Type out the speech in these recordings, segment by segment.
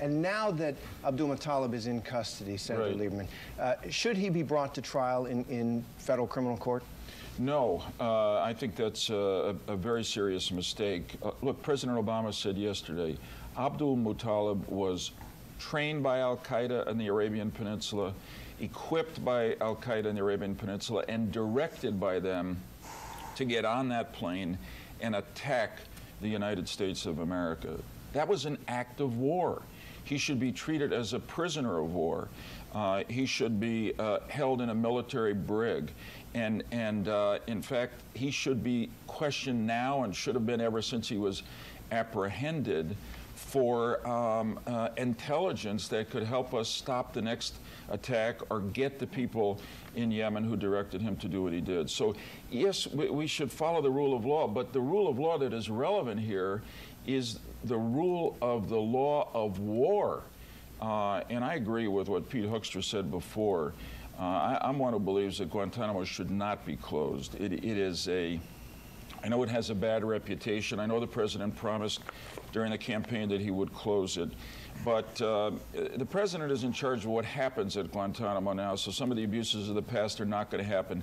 And now that Abdul Muttalib is in custody, Senator Right. Lieberman, should he be brought to trial in federal criminal court? No, I think that's a very serious mistake. Look, President Obama said yesterday, Abdul Muttalib was trained by al-Qaeda in the Arabian Peninsula, equipped by al-Qaeda in the Arabian Peninsula, and directed by them to get on that plane and attack the United States of America. That was an act of war. He should be treated as a prisoner of war. He should be held in a military brig. And in fact, he should be questioned now and should have been ever since he was apprehended for intelligence that could help us stop the next attack or get the people in Yemen who directed him to do what he did. So yes, we should follow the rule of law, but the rule of law that is relevant here is the rule of the law of war. And I agree with what Pete Hoekstra said before. I'm one who believes that Guantanamo should not be closed. It is I know it has a bad reputation. I know the president promised during the campaign that he would close it. But the president is in charge of what happens at Guantanamo now, so some of the abuses of the past are not going to happen.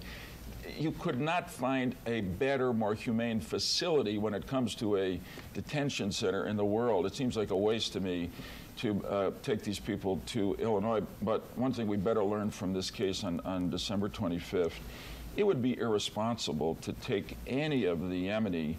You could not find a better, more humane facility when it comes to a detention center in the world. It seems like a waste to me to take these people to Illinois. But one thing we better learn from this case on December 25th, it would be irresponsible to take any of the Yemeni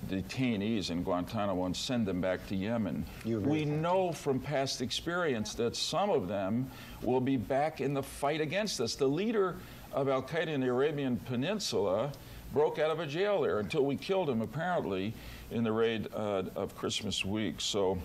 detainees in Guantanamo and send them back to Yemen. We know from past experience that some of them will be back in the fight against us. The leader of al-Qaeda in the Arabian Peninsula broke out of a jail there until we killed him, apparently, in the raid of Christmas week. So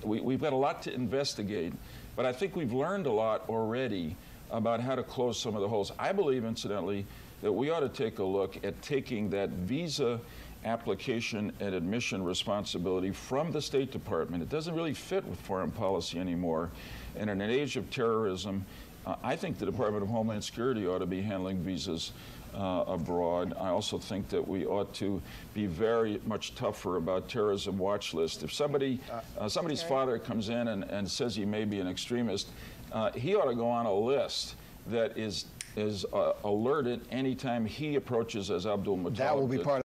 we've got a lot to investigate, but I think we've learned a lot already about how to close some of the holes. I believe, incidentally, that we ought to take a look at taking that visa application and admission responsibility from the State Department. It doesn't really fit with foreign policy anymore. And in an age of terrorism, I think the Department of Homeland Security ought to be handling visas abroad. I also think that we ought to be very much tougher about terrorism watch lists. If somebody's father comes in and says he may be an extremist, he ought to go on a list that is alerted anytime he approaches as Abdul Muttalib. That will be part of